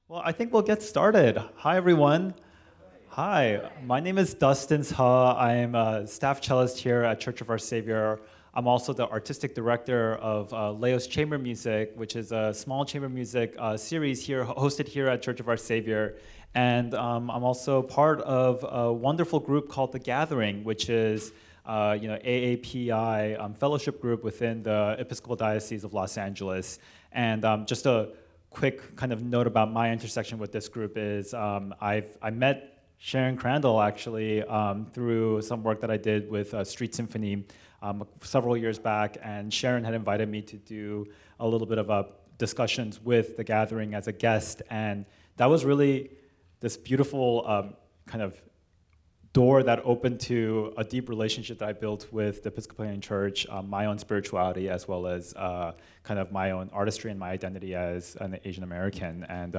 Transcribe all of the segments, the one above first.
Well, I think we'll get started. Hi, everyone. Hi, my name is Dustin Seo. I am a staff cellist here at Church of Our Saviour. I'm also the artistic director of Laós Chamber Music, which is a small chamber music series here hosted here at Church of Our Saviour. And I'm also part of a wonderful group called The Gathering, which is AAPI fellowship group within the Episcopal Diocese of Los Angeles. And just a quick kind of note about my intersection with this group is I met Sharon Crandall actually through some work that I did with Street Symphony several years back, and Sharon had invited me to do a little bit of discussions with The Gathering as a guest, and that was really this beautiful kind of door that opened to a deep relationship that I built with the Episcopalian Church, my own spirituality, as well as kind of my own artistry and my identity as an Asian American. And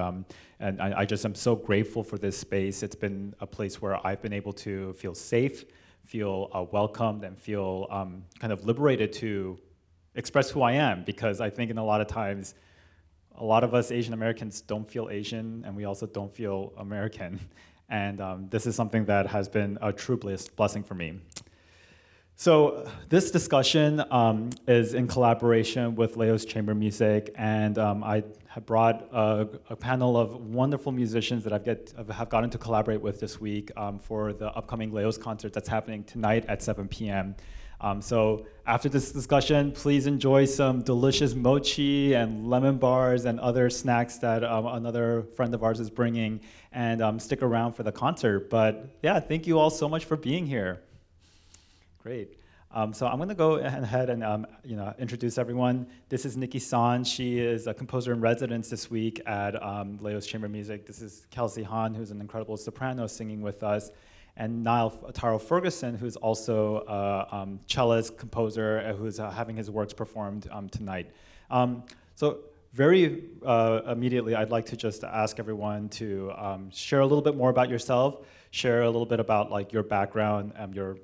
I just am so grateful for this space. It's been a place where I've been able to feel safe, feel welcomed, and feel kind of liberated to express who I am. Because I think in a lot of times, a lot of us Asian Americans don't feel Asian, and we also don't feel American. And this is something that has been a true blessing for me. So this discussion is in collaboration with Laós Chamber Music, and I have brought a panel of wonderful musicians that have gotten to collaborate with this week for the upcoming Laós concert that's happening tonight at 7 p.m. So after this discussion, please enjoy some delicious mochi and lemon bars and other snacks that another friend of ours is bringing, and stick around for the concert. But yeah, thank you all so much for being here. Great. So I'm going to go ahead and introduce everyone. This is Nicky Sohn. She is a composer in residence this week at Laós Chamber Music. This is Kelci Hahn, who's an incredible soprano singing with us. And Niall Taro Ferguson, who's also a cellist, composer, who's having his works performed tonight. So very immediately, I'd like to just ask everyone to share a little bit more about yourself, share a little bit about like your background, your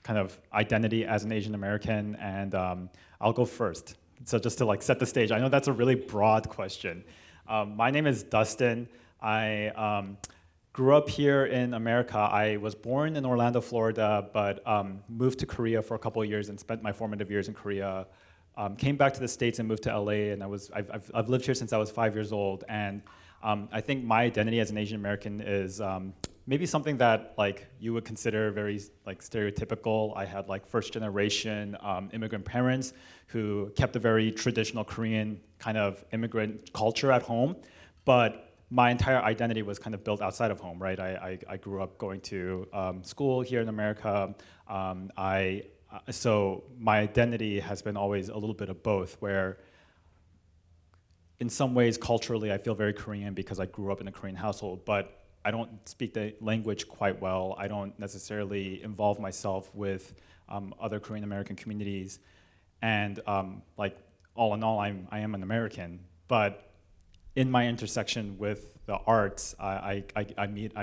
kind of identity as an Asian American, and I'll go first. So just to like set the stage, I know that's a really broad question. My name is Dustin. I grew up here in America. I was born in Orlando, Florida, but moved to Korea for a couple of years and spent my formative years in Korea. Came back to the States and moved to LA, and I've lived here since I was 5 years old. And I think my identity as an Asian American is maybe something that like you would consider very like stereotypical. I had like first generation immigrant parents who kept a very traditional Korean kind of immigrant culture at home, but my entire identity was kind of built outside of home, right? I grew up going to school here in America. So my identity has been always a little bit of both, where in some ways culturally I feel very Korean because I grew up in a Korean household, but I don't speak the language quite well. I don't necessarily involve myself with other Korean American communities. And like all in all, I am an American, but in my intersection with the arts, I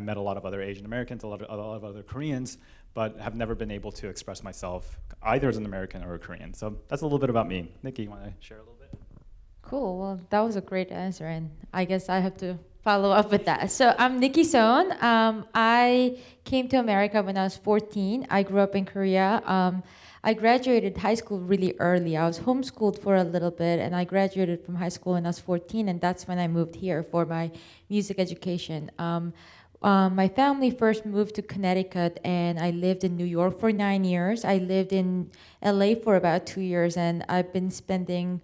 met a lot of other Asian Americans, a lot of other Koreans, but have never been able to express myself either as an American or a Korean. So that's a little bit about me. Nikki, you want to share a little bit? Cool. Well, that was a great answer, and I guess I have to follow up with that. So I'm Nicky Sohn. I came to America when I was 14. I grew up in Korea. I graduated high school really early. I was homeschooled for a little bit, and I graduated from high school when I was 14, and that's when I moved here for my music education. My family first moved to Connecticut, and I lived in New York for 9 years. I lived in LA for about 2 years, and I've been spending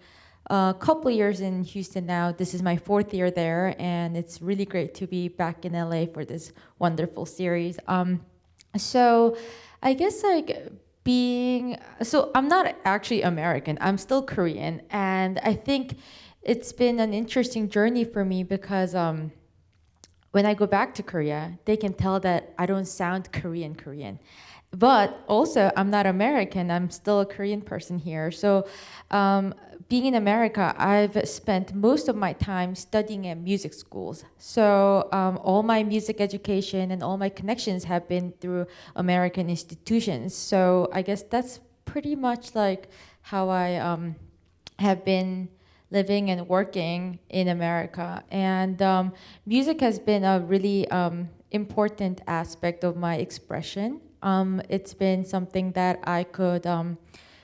a couple years in Houston now. This is my 4th year there, and it's really great to be back in LA for this wonderful series. So I guess I'm not actually American. I'm still Korean, and I think it's been an interesting journey for me because when I go back to Korea, they can tell that I don't sound Korean. But also, I'm not American. I'm still a Korean person here. So being in America, I've spent most of my time studying at music schools. So all my music education and all my connections have been through American institutions. So I guess that's pretty much like how I have been living and working in America. And music has been a really important aspect of my expression. It's been something that I could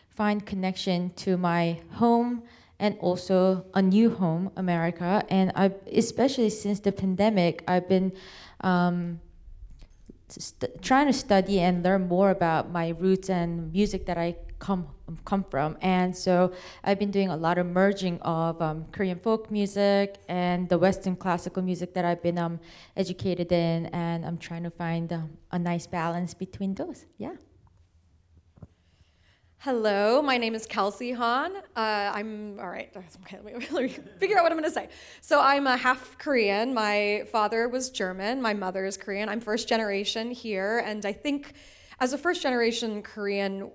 find connection to my home and also a new home, America. And especially since the pandemic, I've been trying to study and learn more about my roots and music that I come from. And so I've been doing a lot of merging of Korean folk music and the Western classical music that I've been educated in, and I'm trying to find a nice balance between those. Yeah. Hello, my name is Kelci Hahn. All right, okay, let me figure out what I'm gonna say. So I'm a half Korean. My father was German, my mother is Korean. I'm first generation here, and I think as a first generation Korean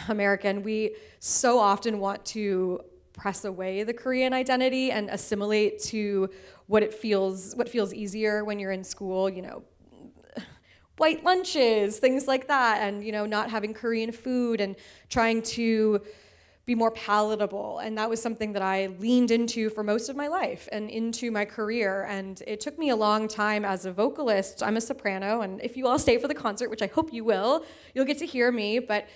American, we so often want to press away the Korean identity and assimilate to what feels easier when you're in school, white lunches, things like that, and not having Korean food and trying to be more palatable. And that was something that I leaned into for most of my life and into my career. And it took me a long time as a vocalist. I'm a soprano, and if you all stay for the concert, which I hope you will, you'll get to hear me. But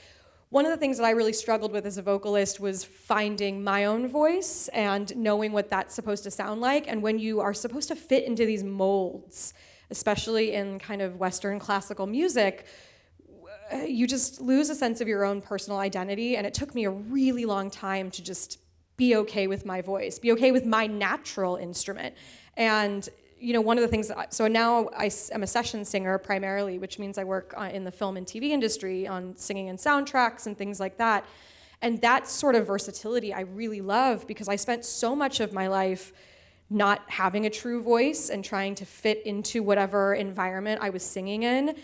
one of the things that I really struggled with as a vocalist was finding my own voice and knowing what that's supposed to sound like. And when you are supposed to fit into these molds, especially in kind of Western classical music, you just lose a sense of your own personal identity. And it took me a really long time to just be okay with my voice, be okay with my natural instrument. And one of the things, so now I'm a session singer primarily, which means I work in the film and TV industry on singing and soundtracks and things like that. And that sort of versatility I really love, because I spent so much of my life not having a true voice and trying to fit into whatever environment I was singing in,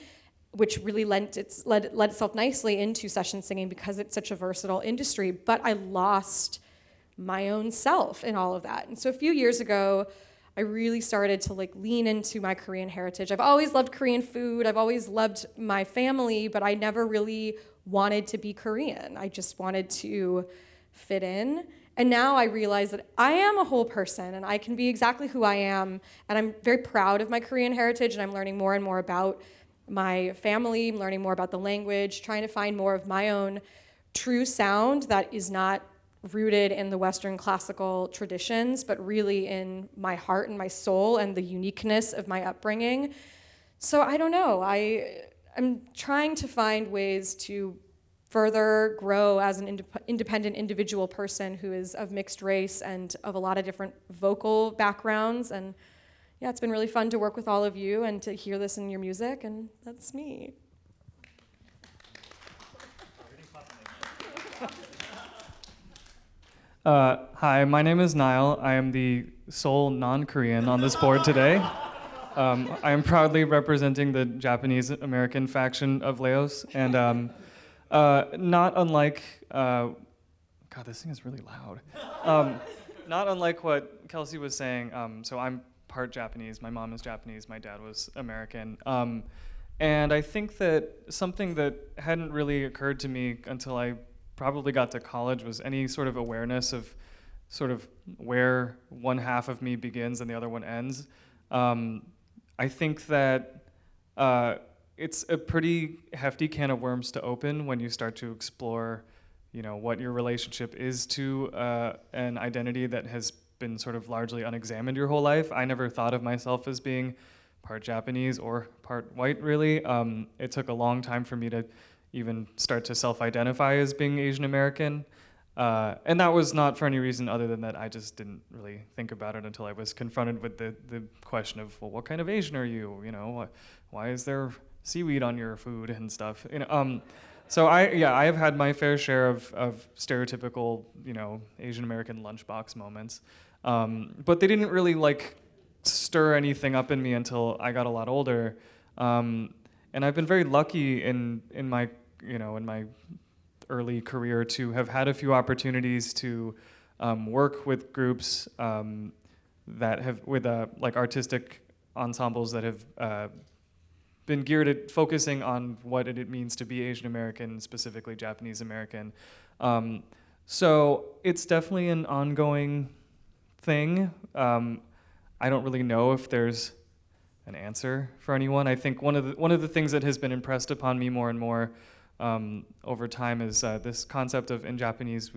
which really led itself nicely into session singing because it's such a versatile industry. But I lost my own self in all of that. And so a few years ago, I really started to lean into my Korean heritage. I've always loved Korean food. I've always loved my family, but I never really wanted to be Korean. I just wanted to fit in. And now I realize that I am a whole person and I can be exactly who I am. And I'm very proud of my Korean heritage, and I'm learning more and more about my family, I'm learning more about the language, trying to find more of my own true sound that is not rooted in the Western classical traditions, but really in my heart and my soul and the uniqueness of my upbringing. So I don't know, I'm trying to find ways to further grow as an independent individual person who is of mixed race and of a lot of different vocal backgrounds. And yeah, it's been really fun to work with all of you and to hear this in your music, and that's me. Hi, my name is Niall. I am the sole non-Korean on this board today. I am proudly representing the Japanese-American faction of Laos, and not unlike, God, this thing is really loud. Not unlike what Kelci was saying, so I'm part Japanese, my mom is Japanese, my dad was American. And I think that something that hadn't really occurred to me until I probably got to college was any sort of awareness of sort of where one half of me begins and the other one ends. I think that it's a pretty hefty can of worms to open when you start to explore, what your relationship is to an identity that has been sort of largely unexamined your whole life. I never thought of myself as being part Japanese or part white, really. It took a long time for me to even start to self-identify as being Asian American. And that was not for any reason other than that I just didn't really think about it until I was confronted with the question of, well, what kind of Asian are you? Why is there seaweed on your food and stuff? So I have had my fair share of stereotypical, Asian American lunchbox moments. But they didn't really stir anything up in me until I got a lot older. And I've been very lucky in my early career to have had a few opportunities to work with groups that have with artistic ensembles that have been geared at focusing on what it means to be Asian American, specifically Japanese American. So it's definitely an ongoing thing. I don't really know if there's an answer for anyone. I think one of the things that has been impressed upon me more and more over time is this concept of, in Japanese,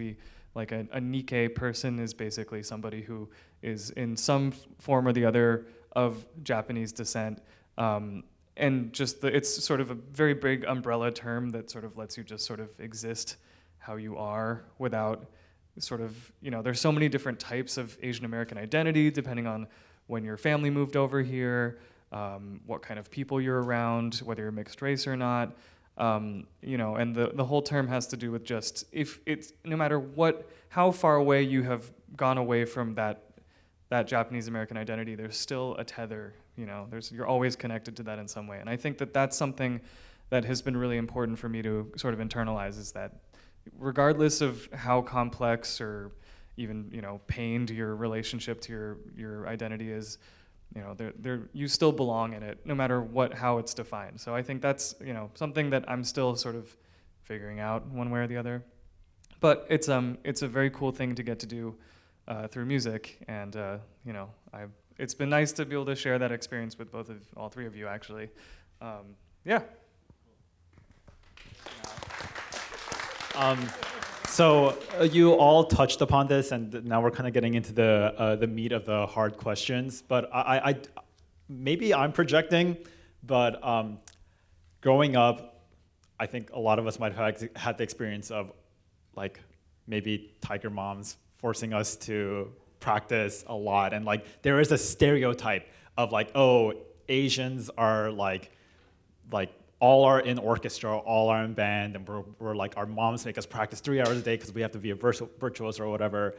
like a Nikkei person is basically somebody who is in some form or the other of Japanese descent. And just it's sort of a very big umbrella term that sort of lets you just sort of exist how you are without sort of, there's so many different types of Asian American identity depending on when your family moved over here, what kind of people you're around, whether you're mixed race or not. And the whole term has to do with just if it's no matter how far away you have gone away from that Japanese American identity, there's still a tether. You're always connected to that in some way. And I think that that's something that has been really important for me to sort of internalize, is that regardless of how complex or even pained your relationship to your identity is, you still belong in it, no matter how it's defined. So I think that's something that I'm still sort of figuring out one way or the other. But it's a very cool thing to get to do through music, and it's been nice to be able to share that experience with all three of you, actually. Yeah. So you all touched upon this, and now we're kind of getting into the meat of the hard questions. But I maybe I'm projecting, but growing up, I think a lot of us might have had the experience of, like, maybe tiger moms forcing us to practice a lot, and like there is a stereotype of like, oh, Asians are like all are in orchestra, all are in band, and we're like, our moms make us practice 3 hours a day because we have to be a virtuoso or whatever.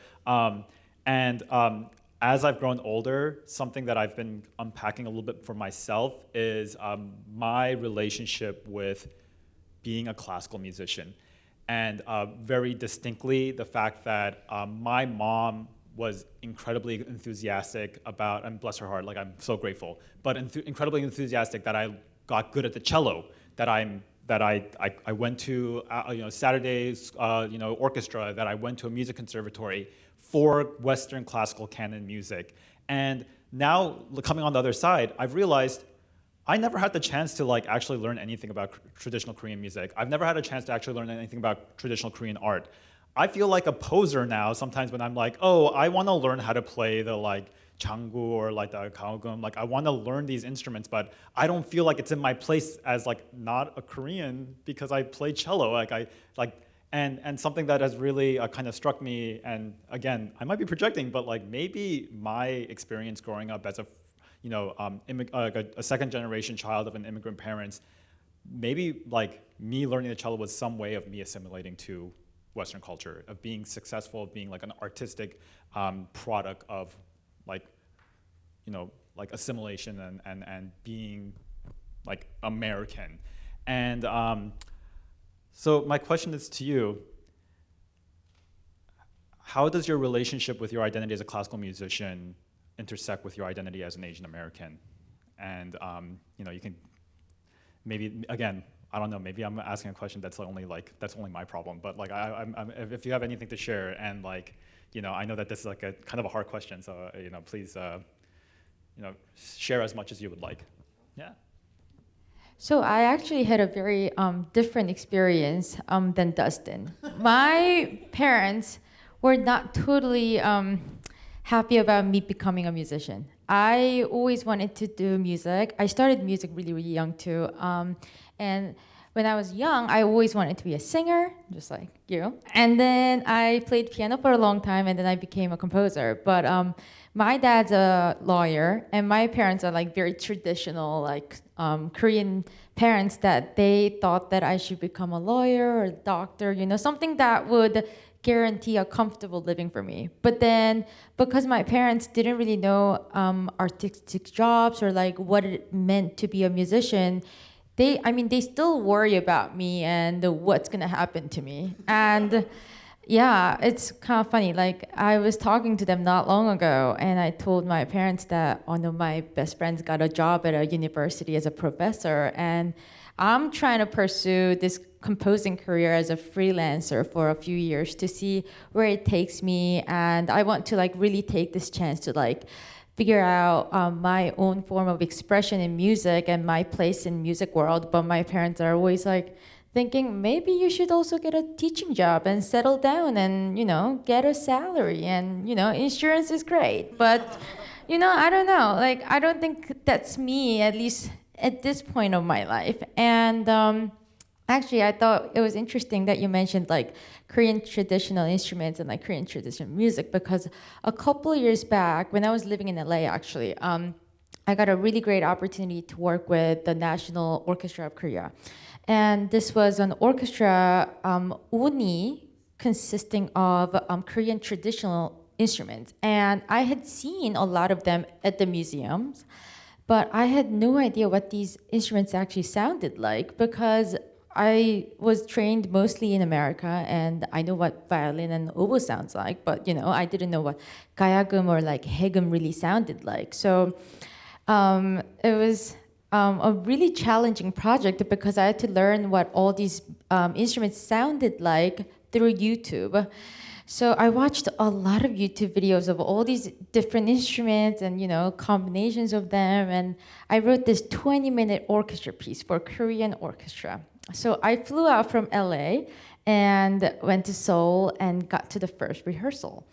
As I've grown older, something that I've been unpacking a little bit for myself is my relationship with being a classical musician. And very distinctly, the fact that my mom was incredibly enthusiastic about, and bless her heart, like I'm so grateful, but incredibly enthusiastic that I got good at the cello, that I went to Saturdays orchestra, that I went to a music conservatory for Western classical canon music. And now coming on the other side, I've realized I never had the chance to like actually learn anything about traditional Korean music. I've never had a chance to actually learn anything about traditional Korean art. I feel like a poser now sometimes when I'm like, oh, I want to learn how to play the like Changu or like the Kaogum. Like I want to learn these instruments, but I don't feel like it's in my place as like not a Korean because I play cello. And something that has really kind of struck me, and again, I might be projecting, but like maybe my experience growing up as a second generation child of an immigrant parents, maybe like me learning the cello was some way of me assimilating to Western culture, of being successful, of being like an artistic product of like assimilation and being like American. And so my question is to you, how does your relationship with your identity as a classical musician intersect with your identity as an Asian American? And you can maybe, again, I don't know, maybe I'm asking a question that's only my problem, but like if you have anything to share, and like I know that this is like a kind of a hard question, so please share as much as you would like. Yeah. So I actually had a very different experience than Dustin. My parents were not totally happy about me becoming a musician. I always wanted to do music. I started music really, really young too. And when I was young, I always wanted to be a singer, just like you. And then I played piano for a long time, and then I became a composer. But my dad's a lawyer, and my parents are like very traditional, like Korean parents, that they thought that I should become a lawyer or a doctor, something that would guarantee a comfortable living for me. But then, because my parents didn't really know artistic jobs or like what it meant to be a musician, they still worry about me and what's gonna happen to me. And Yeah, it's kind of funny. Like, I was talking to them not long ago, and I told my parents that one of my best friends got a job at a university as a professor, and I'm trying to pursue this composing career as a freelancer for a few years to see where it takes me, and I want to like really take this chance to like figure out my own form of expression in music and my place in music world. But my parents are always like thinking maybe you should also get a teaching job and settle down and get a salary, and insurance is great, but I don't know, like I don't think that's me, at least at this point of my life. And actually, I thought it was interesting that you mentioned like Korean traditional instruments and like Korean traditional music, because a couple of years back, when I was living in LA, actually, I got a really great opportunity to work with the National Orchestra of Korea. And this was an orchestra only consisting of Korean traditional instruments. And I had seen a lot of them at the museums, but I had no idea what these instruments actually sounded like, because I was trained mostly in America, and I know what violin and oboe sounds like, but I didn't know what gayagum or like haegum really sounded like. So it was a really challenging project, because I had to learn what all these instruments sounded like through YouTube. So I watched a lot of YouTube videos of all these different instruments and combinations of them, and I wrote this 20-minute orchestra piece for Korean orchestra. So I flew out from LA and went to Seoul and got to the first rehearsal.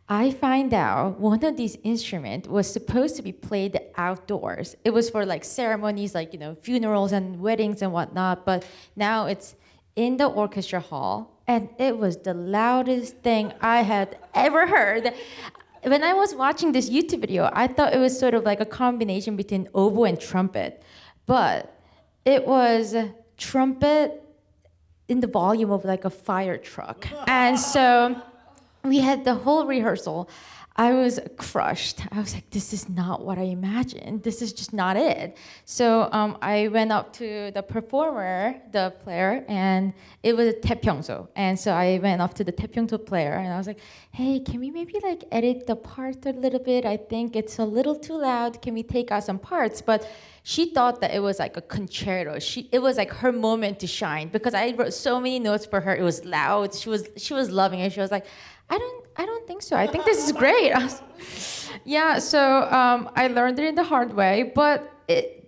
I find out one of these instruments was supposed to be played outdoors. It was for like ceremonies, like funerals and weddings and whatnot, but now it's in the orchestra hall, and it was the loudest thing I had ever heard. When I was watching this YouTube video, I thought it was sort of like a combination between oboe and trumpet, but it was trumpet in the volume of like a fire truck. And so we had the whole rehearsal. I was crushed. I was like, this is not what I imagined. This is just not it. So I went up to the performer, the player, and it was a taepyeongso. And so I went up to the taepyeongso player, and I was like, hey, can we maybe like edit the part a little bit? I think it's a little too loud. Can we take out some parts? But she thought that it was like a concerto. It was like her moment to shine, because I wrote so many notes for her. It was loud. She was loving it. She was like, I don't think so. I think this is great. Yeah, so I learned it in the hard way, but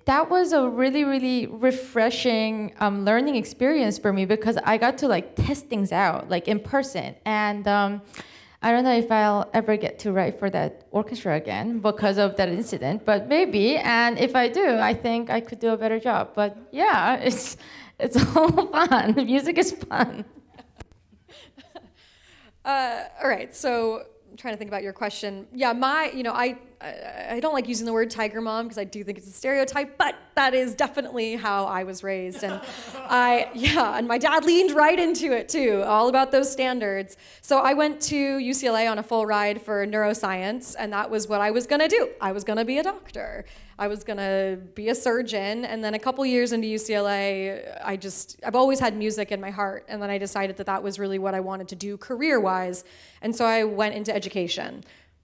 that was a really, really refreshing learning experience for me, because I got to like test things out like in person. And I don't know if I'll ever get to write for that orchestra again because of that incident, but maybe. And if I do, I think I could do a better job. But yeah, it's all fun. Music is fun. All right, so I'm trying to think about your question. Yeah, I don't like using the word tiger mom, because I do think it's a stereotype, but that is definitely how I was raised. And and my dad leaned right into it too, all about those standards. So I went to UCLA on a full ride for neuroscience, and that was what I was gonna do. I was gonna be a doctor. I was gonna be a surgeon, and then a couple years into UCLA, I've always had music in my heart, and then I decided that was really what I wanted to do career-wise, and so I went into education,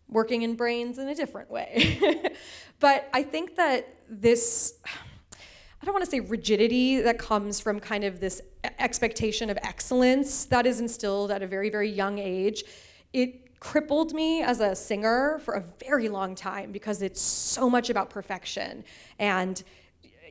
working in brains in a different way. But I think that this, I don't want to say rigidity that comes from kind of this expectation of excellence that is instilled at a very, very young age, it crippled me as a singer for a very long time, because it's so much about perfection. And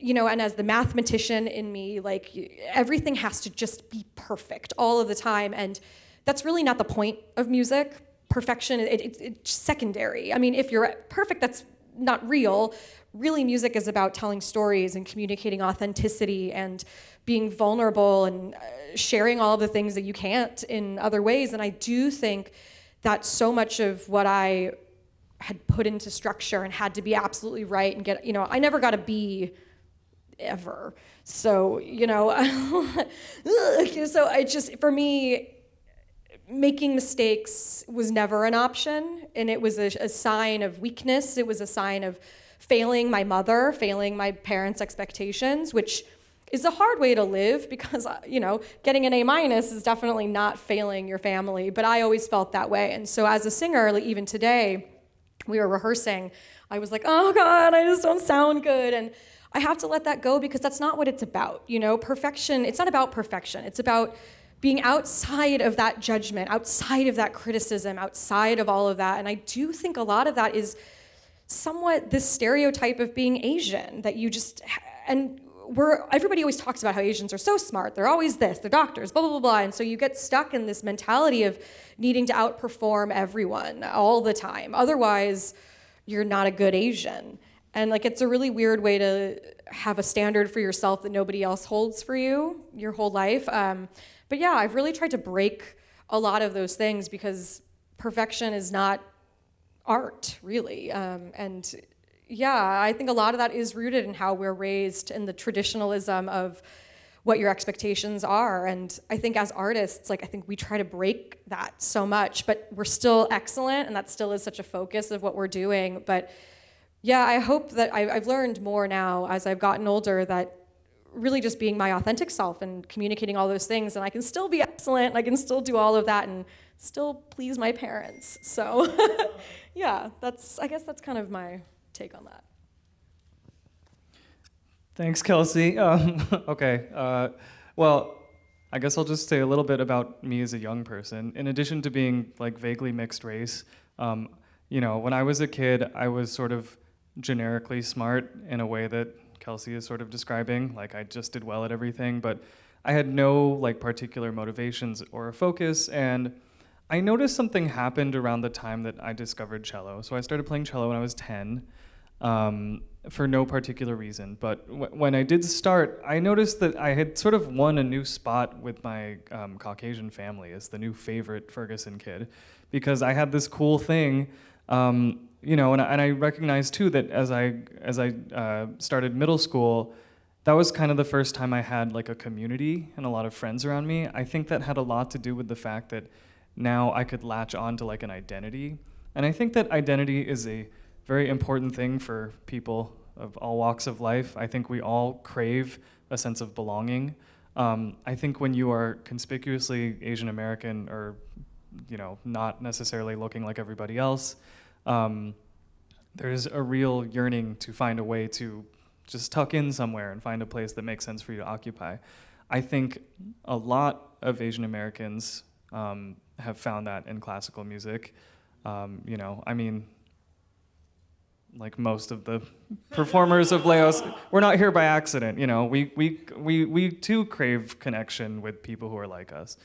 and as the mathematician in me, like everything has to just be perfect all of the time. And that's really not the point of music. Perfection, it's secondary. I mean, if you're perfect, that's not real. Really, music is about telling stories and communicating authenticity and being vulnerable and sharing all of the things that you can't in other ways. And I do think that so much of what I had put into structure and had to be absolutely right and get, I never got a B ever. So, so I just, for me, making mistakes was never an option, and it was a sign of weakness. It was a sign of failing my mother, failing my parents' expectations, which is a hard way to live because, getting an A- is definitely not failing your family, but I always felt that way. And so as a singer, like even today, we were rehearsing, I was like, oh God, I just don't sound good. And I have to let that go because that's not what it's about. Perfection, it's not about perfection. It's about being outside of that judgment, outside of that criticism, outside of all of that. And I do think a lot of that is somewhat this stereotype of being Asian, that you just, and everybody always talks about how Asians are so smart, they're always this, they're doctors, blah, blah, blah, blah. And so you get stuck in this mentality of needing to outperform everyone all the time. Otherwise, you're not a good Asian. And it's a really weird way to have a standard for yourself that nobody else holds for you your whole life. But yeah, I've really tried to break a lot of those things because perfection is not art, really. And yeah, I think a lot of that is rooted in how we're raised in the traditionalism of what your expectations are. And I think as artists, I think we try to break that so much, but we're still excellent, and that still is such a focus of what we're doing. But yeah, I hope that I've learned more now as I've gotten older that really just being my authentic self and communicating all those things, and I can still be excellent, and I can still do all of that and still please my parents. So yeah, I guess that's kind of my take on that. Thanks, Kelci. Okay, well, I guess I'll just say a little bit about me as a young person. In addition to being vaguely mixed race, when I was a kid, I was sort of generically smart in a way that Kelci is sort of describing. I just did well at everything, but I had no particular motivations or a focus, and I noticed something happened around the time that I discovered cello. So I started playing cello when I was 10. For no particular reason. But when I did start, I noticed that I had sort of won a new spot with my Caucasian family as the new favorite Ferguson kid, because I had this cool thing, and I recognized too that as I started middle school, that was kind of the first time I had a community and a lot of friends around me. I think that had a lot to do with the fact that now I could latch on to an identity, and I think that identity is a very important thing for people of all walks of life. I think we all crave a sense of belonging. I think when you are conspicuously Asian American or, not necessarily looking like everybody else, there's a real yearning to find a way to just tuck in somewhere and find a place that makes sense for you to occupy. I think a lot of Asian Americans have found that in classical music. Most of the performers of Laós, we're not here by accident. We too crave connection with people who are like us,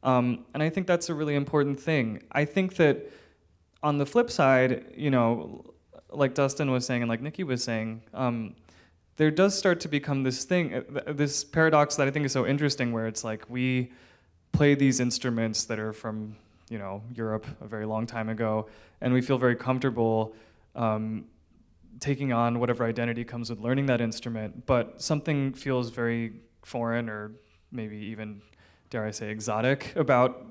and I think that's a really important thing. I think that on the flip side, like Dustin was saying and like Nicky was saying, there does start to become this thing, this paradox that I think is so interesting, where it's we play these instruments that are from Europe a very long time ago, and we feel very comfortable taking on whatever identity comes with learning that instrument, but something feels very foreign, or maybe even, dare I say, exotic about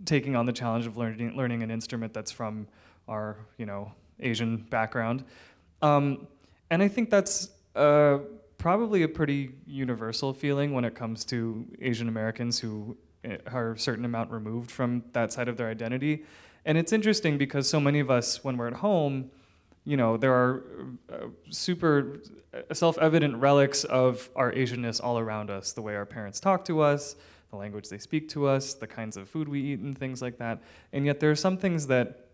taking on the challenge of learning an instrument that's from our Asian background. And I think that's probably a pretty universal feeling when it comes to Asian Americans who are a certain amount removed from that side of their identity. And it's interesting because so many of us, when we're at home, there are super self-evident relics of our Asianness all around us, the way our parents talk to us, the language they speak to us, the kinds of food we eat and things like that. And yet there are some things that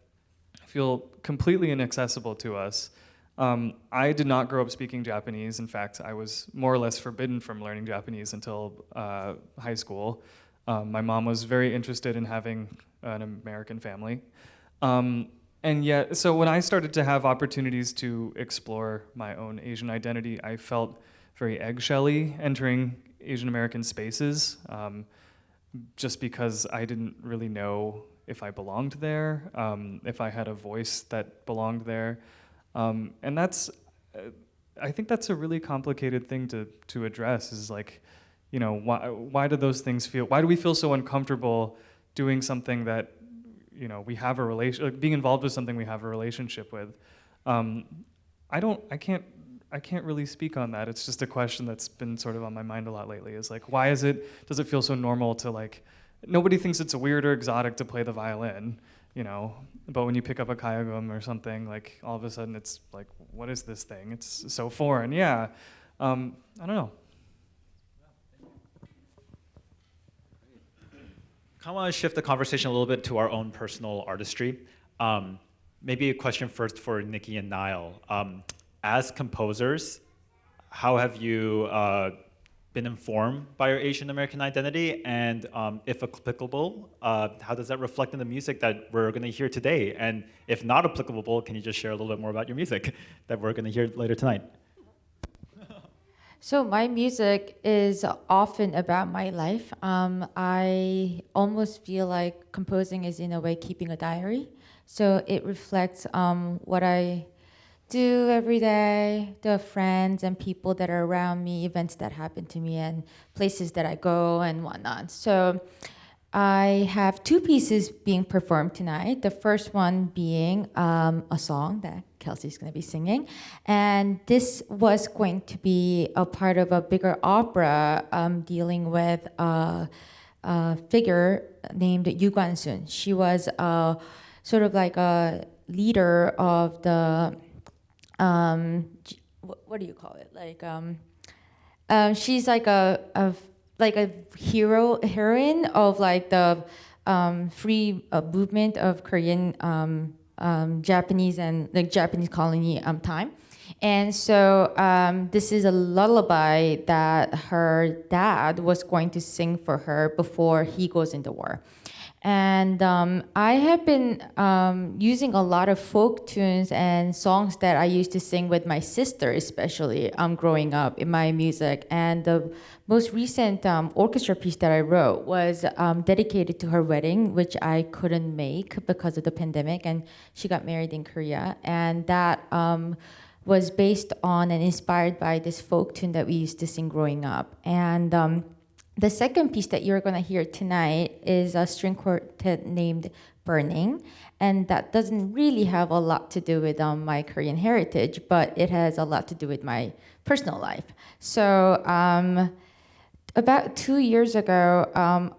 feel completely inaccessible to us. I did not grow up speaking Japanese. In fact, I was more or less forbidden from learning Japanese until high school. My mom was very interested in having an American family. And yet, so when I started to have opportunities to explore my own Asian identity, I felt very eggshelly entering Asian American spaces, just because I didn't really know if I belonged there, if I had a voice that belonged there. And that's, I think that's a really complicated thing to address, is why do those things why do we feel so uncomfortable doing something that we have a being involved with something we have a relationship with? I I can't really speak on that. It's just a question that's been sort of on my mind a lot lately. Is like, why does it feel so normal to like, nobody thinks it's weird or exotic to play the violin, you know, but when you pick up a kayagum or something, like all of a sudden it's like, what is this thing? It's so foreign. Yeah, I don't know. I want to shift the conversation a little bit to our own personal artistry. Maybe a question first for Nicky and Niall. As composers, how have you been informed by your Asian American identity? And if applicable, how does that reflect in the music that we're going to hear today? And if not applicable, can you just share a little bit more about your music that we're going to hear later tonight? So my music is often about my life. I almost feel like composing is in a way keeping a diary. So it reflects what I do every day, the friends and people that are around me, events that happen to me, and places that I go and whatnot. So I have two pieces being performed tonight. The first one being a song that Kelci's going to be singing. And this was going to be a part of a bigger opera dealing with a figure named Yu Guan-sun. She was sort of like a leader of the, what do you call it? Like, she's like a heroine of like the free movement of Korean Japanese and like Japanese colony time. And so this is a lullaby that her dad was going to sing for her before he goes into war. And I have been using a lot of folk tunes and songs that I used to sing with my sister, especially growing up in my music. And the most recent orchestra piece that I wrote was dedicated to her wedding, which I couldn't make because of the pandemic. And she got married in Korea. And that was based on and inspired by this folk tune that we used to sing growing up. And the second piece that you're going to hear tonight is a string quartet named Burning, and that doesn't really have a lot to do with my Korean heritage, but it has a lot to do with my personal life. So about 2 years ago,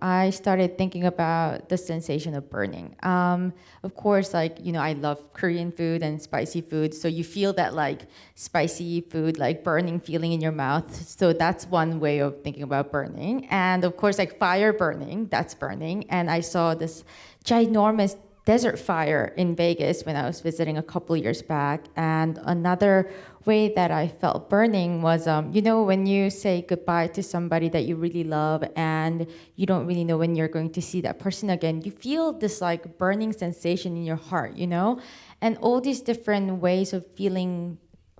I started thinking about the sensation of burning. Of course, like, you know, I love Korean food and spicy food, so you feel that like spicy food, like burning feeling in your mouth. So that's one way of thinking about burning. And of course, like fire burning, that's burning. And I saw this ginormous desert fire in Vegas when I was visiting a couple years back. And another way that I felt burning was, you know, when you say goodbye to somebody that you really love and you don't really know when you're going to see that person again, you feel this like burning sensation in your heart, you know? And all these different ways of feeling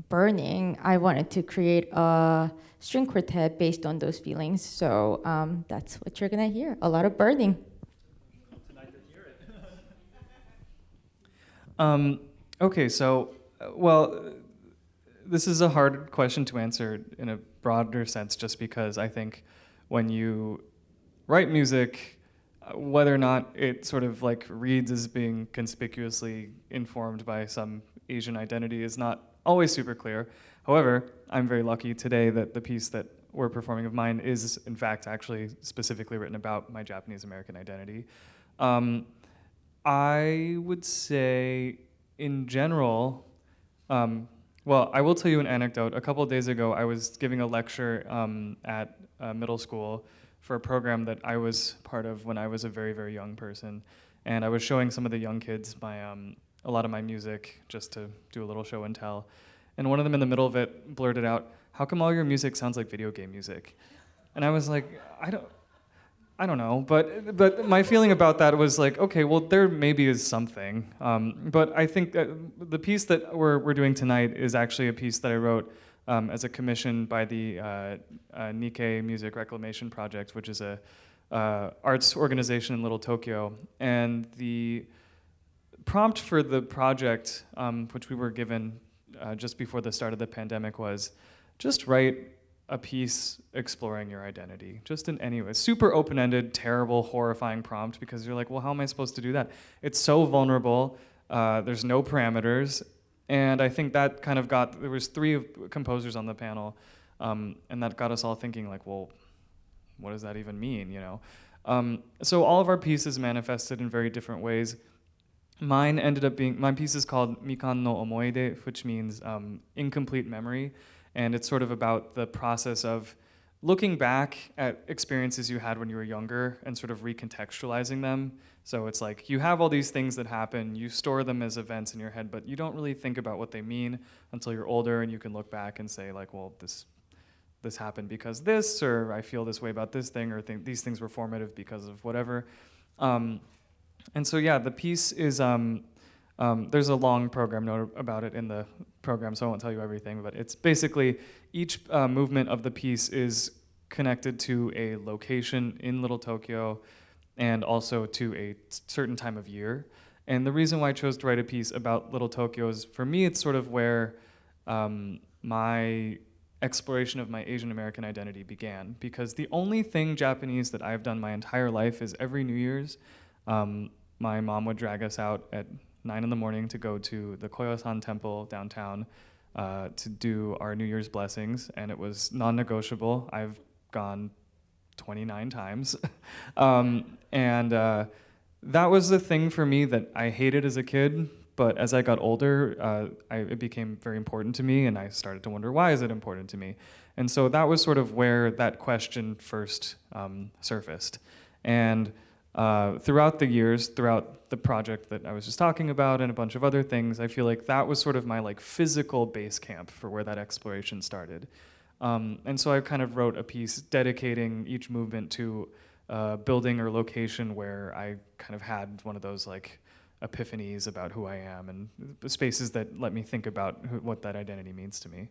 burning, I wanted to create a string quartet based on those feelings. So that's what you're gonna hear, a lot of burning. Okay, so, well, this is a hard question to answer in a broader sense, just because I think when you write music, whether or not it sort of like reads as being conspicuously informed by some Asian identity is not always super clear. However, I'm very lucky today that the piece that we're performing of mine is, in fact, actually specifically written about my Japanese American identity. I would say, in general, well, I will tell you an anecdote. A couple of days ago, I was giving a lecture at middle school for a program that I was part of when I was a very, very young person. And I was showing some of the young kids a lot of my music just to do a little show and tell. And one of them in the middle of it blurted out, "How come all your music sounds like video game music?" And I was like, I don't know, but my feeling about that was like, okay, well, there maybe is something. But I think that the piece that we're doing tonight is actually a piece that I wrote as a commission by the Nikkei Music Reclamation Project, which is a arts organization in Little Tokyo. And the prompt for the project, which we were given just before the start of the pandemic, was just write a piece exploring your identity, just in any way. Super open-ended, terrible, horrifying prompt, because you're like, well, how am I supposed to do that? It's so vulnerable. There's no parameters. And I think that kind of there was three composers on the panel, and that got us all thinking like, well, what does that even mean, you know? So all of our pieces manifested in very different ways. My piece is called Mikan no Omoide, which means incomplete memory. And it's sort of about the process of looking back at experiences you had when you were younger and sort of recontextualizing them. So it's like you have all these things that happen, you store them as events in your head, but you don't really think about what they mean until you're older, and you can look back and say like, well, this happened because this, or I feel this way about this thing, or these things were formative because of whatever. And so yeah, the piece is, there's a long program note about it in the program, so I won't tell you everything, but it's basically each movement of the piece is connected to a location in Little Tokyo and also to a certain time of year. And the reason why I chose to write a piece about Little Tokyo is, for me, it's sort of where my exploration of my Asian American identity began, because the only thing Japanese that I've done my entire life is every New Year's, my mom would drag us out at 9 in the morning to go to the Koyo-san temple downtown to do our New Year's blessings, and it was non-negotiable. I've gone 29 times. And that was the thing for me that I hated as a kid, but as I got older, it became very important to me, and I started to wonder, why is it important to me? And so that was sort of where that question first surfaced. And throughout the years, throughout the project that I was just talking about and a bunch of other things, I feel like that was sort of my like physical base camp for where that exploration started. And so I kind of wrote a piece dedicating each movement to a building or location where I kind of had one of those like epiphanies about who I am, and the spaces that let me think about what that identity means to me.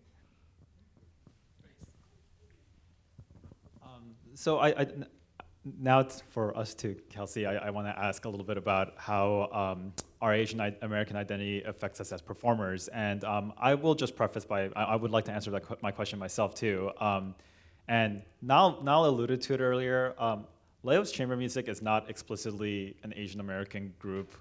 So now it's for us to, Kelci, I want to ask a little bit about how our Asian American identity affects us as performers. And I will just preface by, I would like to answer my question myself too. And Niall alluded to it earlier. Laós Chamber music is not explicitly an Asian American group.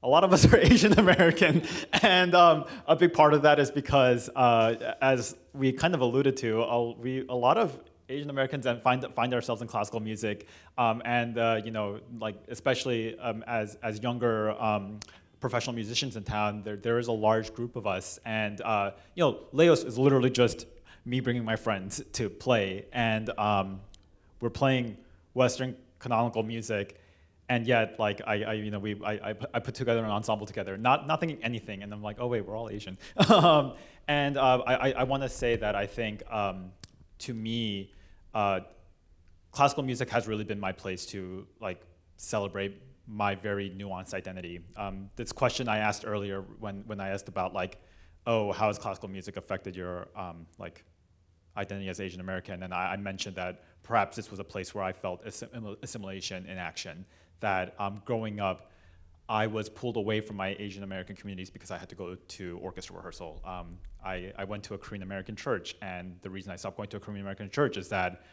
A lot of us are Asian American, and a big part of that is because, as we kind of alluded to, a lot of Asian Americans and find ourselves in classical music, and you know, like especially as younger professional musicians in town, there is a large group of us, and you know, Laós is literally just me bringing my friends to play, and we're playing Western canonical music, and yet like I put together an ensemble together, not thinking anything, and I'm like, oh wait, we're all Asian, and I want to say that I think to me, classical music has really been my place to like celebrate my very nuanced identity. This question I asked earlier when I asked about like, oh, how has classical music affected your like identity as Asian American, and I mentioned that perhaps this was a place where I felt assimilation in action. That growing up, I was pulled away from my Asian American communities because I had to go to orchestra rehearsal. I went to a Korean American church, and the reason I stopped going to a Korean American church is that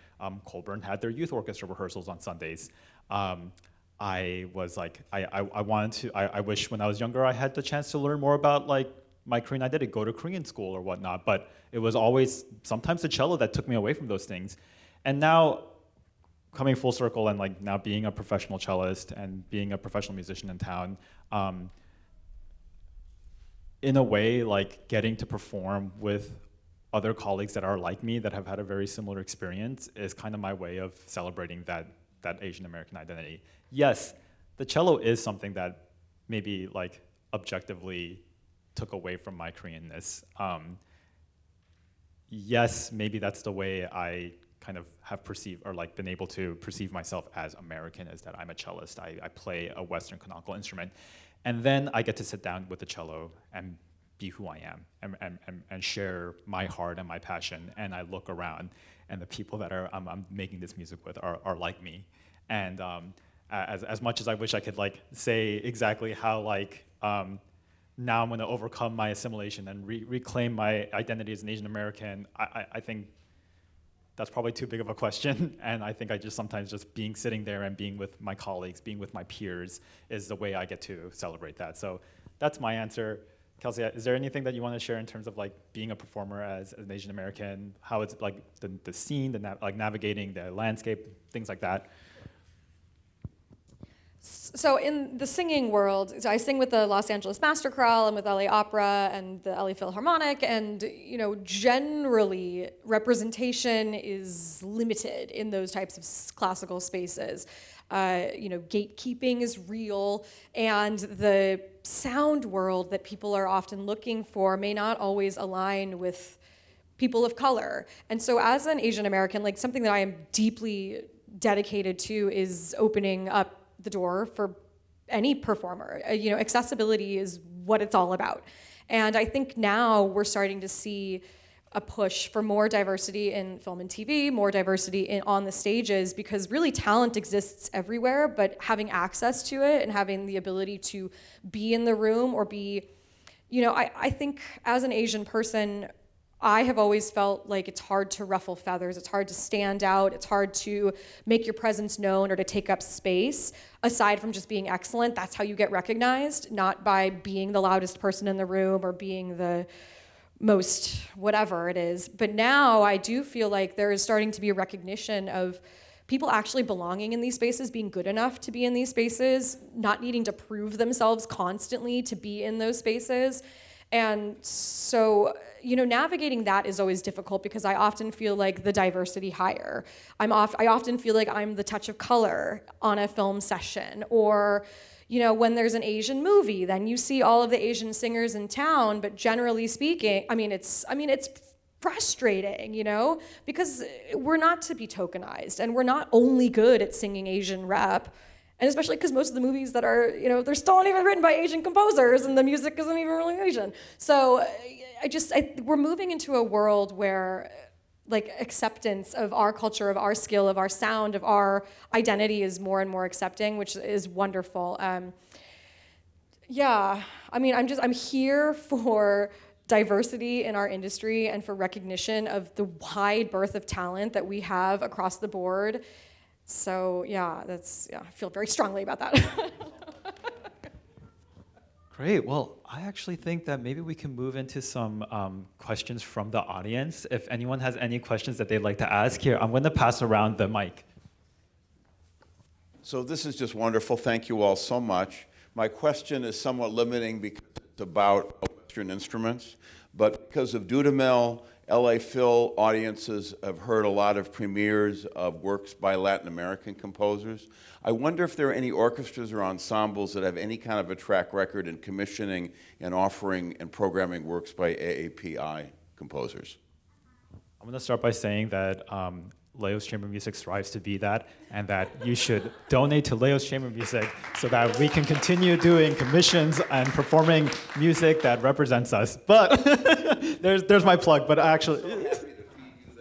Colburn had their youth orchestra rehearsals on Sundays. I was like, I wish when I was younger I had the chance to learn more about like my Korean identity, go to Korean school or whatnot, but it was always sometimes the cello that took me away from those things. And now, coming full circle and like now being a professional cellist and being a professional musician in town, in a way, like getting to perform with other colleagues that are like me, that have had a very similar experience, is kind of my way of celebrating that Asian American identity. Yes, the cello is something that maybe like objectively took away from my Koreanness. Yes, maybe that's the way I kind of have perceived or like been able to perceive myself as American, is that I'm a cellist. I play a Western canonical instrument, and then I get to sit down with the cello and be who I am and share my heart and my passion. And I look around, and the people that I'm making this music with are like me. And as much as I wish I could like say exactly how like now I'm going to overcome my assimilation and reclaim my identity as an Asian American, I think that's probably too big of a question. And I think I just sometimes just sitting there and being with my colleagues, being with my peers is the way I get to celebrate that. So that's my answer. Kelci, is there anything that you want to share in terms of like being a performer as an Asian American, how it's like the scene, like navigating the landscape, things like that? So in the singing world, so I sing with the Los Angeles Master Chorale and with LA Opera and the LA Philharmonic, and generally representation is limited in those types of classical spaces. Gatekeeping is real, and the sound world that people are often looking for may not always align with people of color. And so as an Asian American, like something that I am deeply dedicated to is opening up the door for any performer. Accessibility is what it's all about. And I think now we're starting to see a push for more diversity in film and TV, more diversity on the stages, because really talent exists everywhere, but having access to it and having the ability to be in the room or be, I think as an Asian person, I have always felt like it's hard to ruffle feathers, it's hard to stand out, it's hard to make your presence known or to take up space. Aside from just being excellent, that's how you get recognized, not by being the loudest person in the room or being the most whatever it is. But now I do feel like there is starting to be a recognition of people actually belonging in these spaces, being good enough to be in these spaces, not needing to prove themselves constantly to be in those spaces. And so, navigating that is always difficult because I often feel like the diversity hire. I often feel like I'm the touch of color on a film session, or when there's an Asian movie, then you see all of the Asian singers in town, but generally speaking, it's frustrating, because we're not to be tokenized, and we're not only good at singing Asian rap. And especially because most of the movies that are, they're still not even written by Asian composers, and the music isn't even really Asian. So we're moving into a world where like acceptance of our culture, of our skill, of our sound, of our identity is more and more accepting, which is wonderful. I'm here for diversity in our industry and for recognition of the wide berth of talent that we have across the board. So I feel very strongly about that. Great. Well, I actually think that maybe we can move into some questions from the audience. If anyone has any questions that they'd like to ask here, I'm going to pass around the mic. So this is just wonderful. Thank you all so much. My question is somewhat limiting because it's about Western instruments, but because of Dudamel, LA Phil audiences have heard a lot of premieres of works by Latin American composers. I wonder if there are any orchestras or ensembles that have any kind of a track record in commissioning and offering and programming works by AAPI composers. I'm going to start by saying that Laós Chamber Music strives to be that, and that you should donate to Laós Chamber Music so that we can continue doing commissions and performing music that represents us. But there's my plug. But actually, I'm so happy to feed you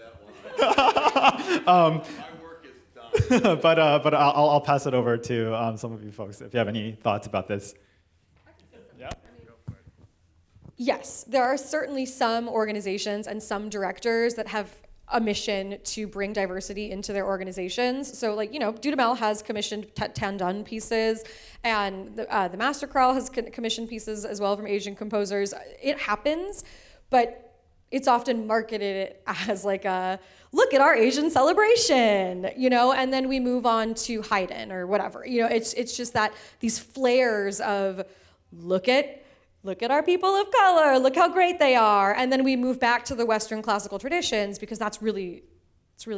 that line. My work is done. but I'll pass it over to some of you folks if you have any thoughts about this. Yeah. Yes, there are certainly some organizations and some directors that have a mission to bring diversity into their organizations. So Dudamel has commissioned Tandun pieces, and the Master Chorale has commissioned pieces as well from Asian composers. It happens, but it's often marketed as like a, look at our Asian celebration, and then we move on to Haydn or whatever. It's just that these flares of, look at our people of color, look how great they are. And then we move back to the Western classical traditions because it's really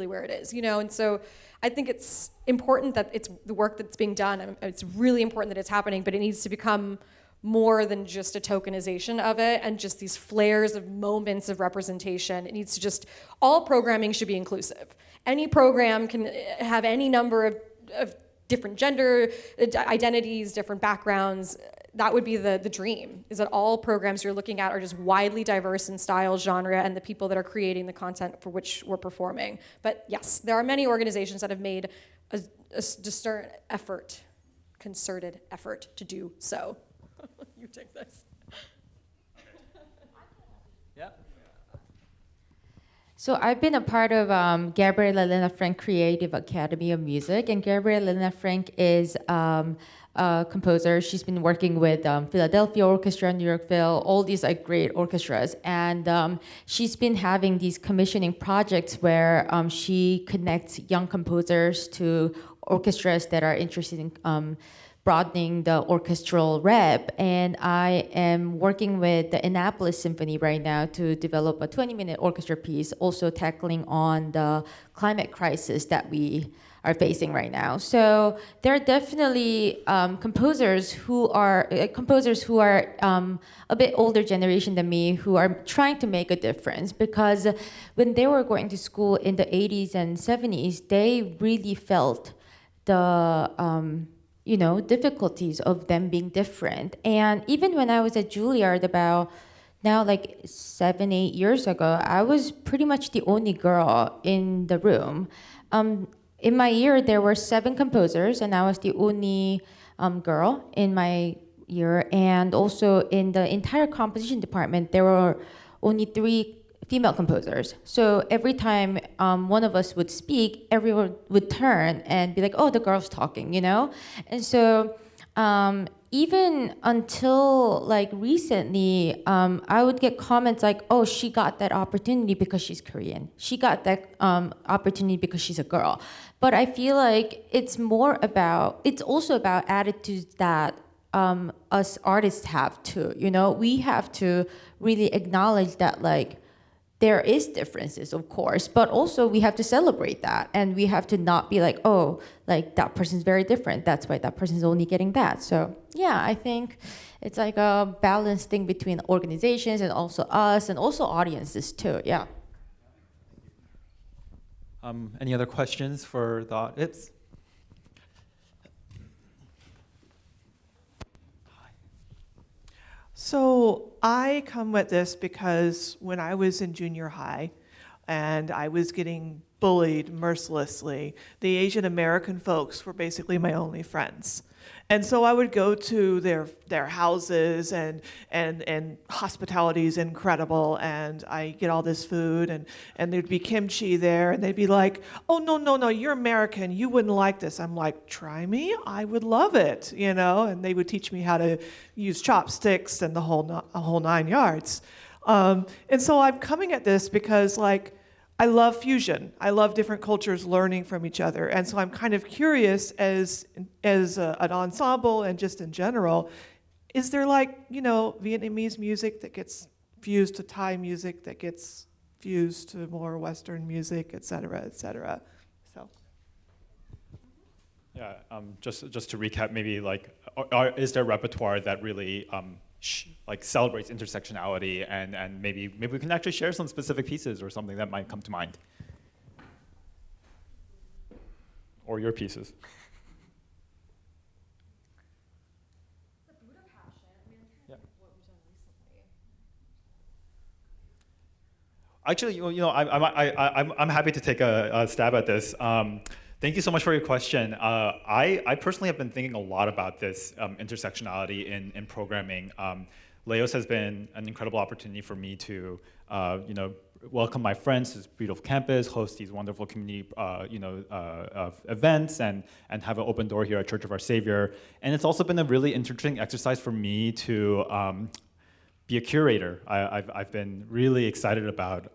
where it is, And so I think it's important that it's the work that's being done. It's really important that it's happening, but it needs to become more than just a tokenization of it and just these flares of moments of representation. It needs to all programming should be inclusive. Any program can have any number of different gender identities, different backgrounds. That would be the dream, is that all programs you're looking at are just widely diverse in style, genre, and the people that are creating the content for which we're performing. But yes, there are many organizations that have made a concerted effort to do so. You take this. Yeah. So I've been a part of Gabriel Elena Frank Creative Academy of Music, and Gabriel Elena Frank is a composer. She's been working with Philadelphia Orchestra, New York Phil, all these like great orchestras, and she's been having these commissioning projects where she connects young composers to orchestras that are interested in broadening the orchestral rep. And I am working with the Annapolis Symphony right now to develop a 20-minute orchestra piece, also tackling on the climate crisis that we are facing right now. So there are definitely composers who are a bit older generation than me who are trying to make a difference, because when they were going to school in the 80s and 70s, they really felt the difficulties of them being different. And even when I was at Juilliard about now like 7-8 years ago, I was pretty much the only girl in the room. In my year, there were 7 composers, and I was the only girl in my year. And also in the entire composition department, there were only 3 female composers. So every time one of us would speak, everyone would turn and be like, "Oh, the girl's talking," you know? And so even until like recently, I would get comments like, "Oh, she got that opportunity because she's Korean. She got that opportunity because she's a girl." But I feel like it's also about attitudes that us artists have to, we have to really acknowledge that like, there is differences, of course, but also we have to celebrate that, and we have to not be like, oh, like that person's very different, that's why that person's only getting that. So yeah, I think it's like a balanced thing between organizations and also us and also audiences too, yeah. Any other questions for the audience? So I come with this because when I was in junior high and I was getting bullied mercilessly, the Asian American folks were basically my only friends. And so I would go to their houses, and hospitality is incredible, and I get all this food, and there'd be kimchi there, and they'd be like, "Oh, no, you're American, you wouldn't like this." I'm like, "Try me, I would love it," and they would teach me how to use chopsticks and the whole 9 yards. And so I'm coming at this because like, I love fusion. I love different cultures learning from each other. And so I'm kind of curious as an ensemble and just in general, is there like, Vietnamese music that gets fused to Thai music, that gets fused to more Western music, et cetera, et cetera? So. Yeah, just to recap, maybe like, is there a repertoire that really like celebrates intersectionality, and maybe we can actually share some specific pieces or something that might come to mind, or your pieces. The Buddha Passion. I mean, I'm trying to think what we've done recently. Actually, I'm happy to take a stab at this. Thank you so much for your question. I personally have been thinking a lot about this intersectionality in programming. Laós has been an incredible opportunity for me to, welcome my friends to this beautiful campus, host these wonderful community, events, and have an open door here at Church of Our Saviour. And it's also been a really interesting exercise for me to be a curator. I've been really excited about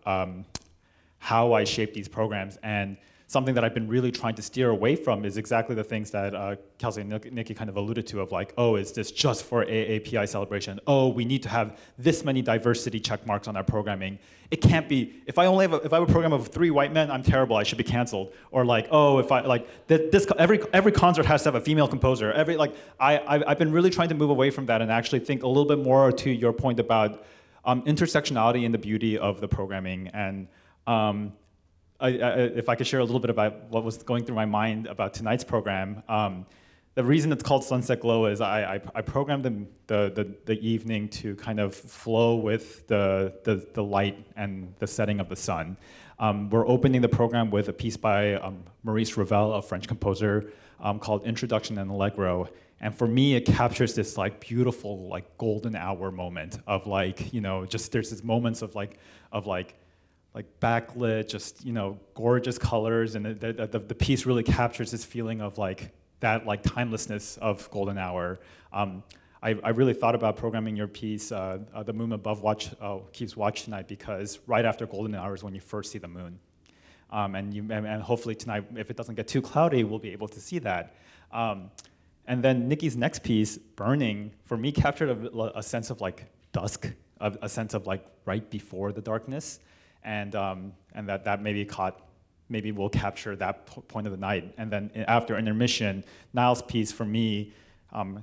how I shape these programs, and something that I've been really trying to steer away from is exactly the things that Kelci and Nicky kind of alluded to, of like, oh, is this just for AAPI celebration? Oh, we need to have this many diversity check marks on our programming. It can't be, if I have a program of 3 white men, I'm terrible, I should be canceled. Or like, oh, if I like every concert has to have a female composer. I've been really trying to move away from that and actually think a little bit more to your point about intersectionality and the beauty of the programming. And if I could share a little bit about what was going through my mind about tonight's program, the reason it's called Sunset Glow is I programmed the evening to kind of flow with the light and the setting of the sun. We're opening the program with a piece by Maurice Ravel, a French composer, called Introduction and Allegro. And for me, it captures this like beautiful like golden hour moment of like, just there's these moments of like like backlit, just gorgeous colors, and the piece really captures this feeling of like that like timelessness of golden hour. I really thought about programming your piece, The Moon Above Keeps Watch tonight, because right after golden hour is when you first see the moon. And hopefully tonight, if it doesn't get too cloudy, we'll be able to see that. And then Nicky's next piece, Burning, for me captured a sense of like dusk, a sense of like right before the darkness, and that maybe will capture that point of the night. And then after intermission, Niall's piece for me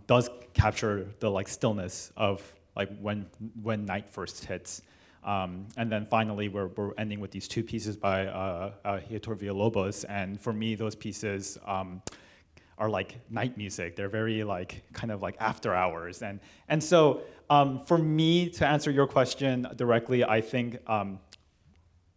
does capture the like stillness of like when night first hits. And then finally, we're ending with these two pieces by Heitor Villalobos, and for me, those pieces are like night music. They're very like kind of like after hours, and so for me to answer your question directly, I think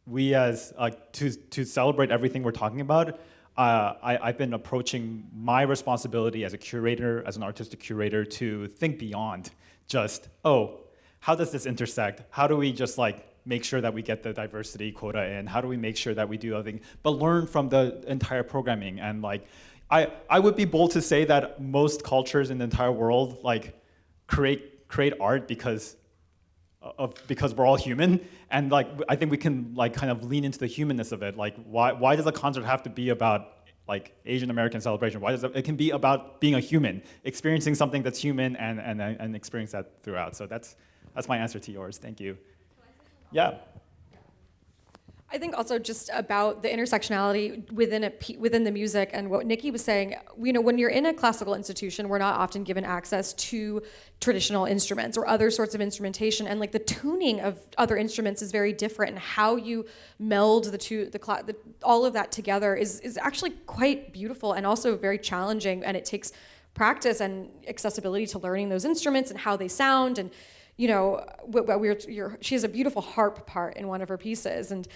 we as to celebrate everything we're talking about. I've been approaching my responsibility as a curator, as an artistic curator, to think beyond just, how does this intersect? How do we just like make sure that we get the diversity quota in? How do we make sure that we do other things? But learn from the entire programming. And like, I would be bold to say that most cultures in the entire world like create art because we're all human, and like I think we can like kind of lean into the humanness of it. Like why does a concert have to be about like Asian American celebration? Why does it can be about being a human, experiencing something that's human, and experience that throughout. So that's my answer to yours. Thank you. Yeah. I think also just about the intersectionality within the music, and what Nicky was saying, when you're in a classical institution, we're not often given access to traditional instruments or other sorts of instrumentation, and like the tuning of other instruments is very different, and how you meld all of that together is actually quite beautiful and also very challenging, and it takes practice and accessibility to learning those instruments and how they sound. And she has a beautiful harp part in one of her pieces, and